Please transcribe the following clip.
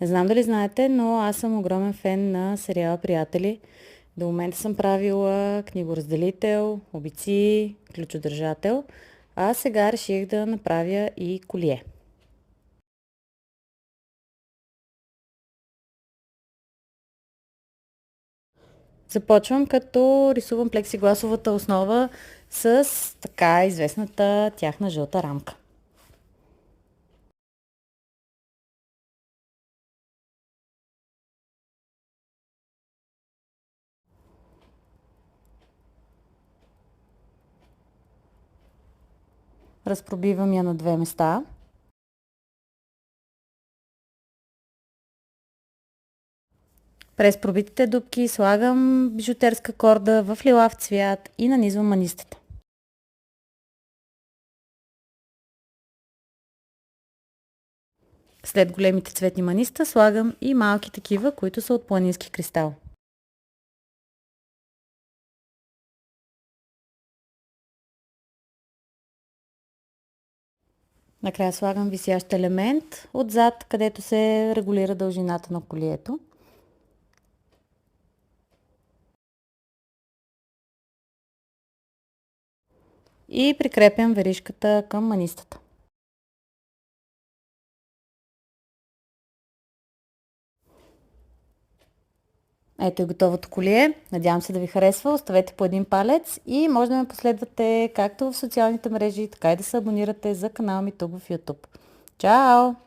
Не знам дали знаете, но аз съм огромен фен на сериала Приятели. До момента съм правила книгоразделител, обици, ключодържател, а сега реших да направя и колие. Започвам като рисувам плексигласовата основа с така известната тяхна жълта рамка. Разпробивам я на две места. През пробитите дупки слагам бижутерска корда в лилав цвят и нанизвам манистата. След големите цветни маниста слагам и малки такива, които са от планински кристал. Накрая слагам висящ елемент отзад, където се регулира дължината на колието. И прикрепям веришката към манистата. Ето и готовото колие. Надявам се да ви харесва. Оставете по един палец и може да ме последвате както в социалните мрежи, така и да се абонирате за канала ми тук в YouTube. Чао!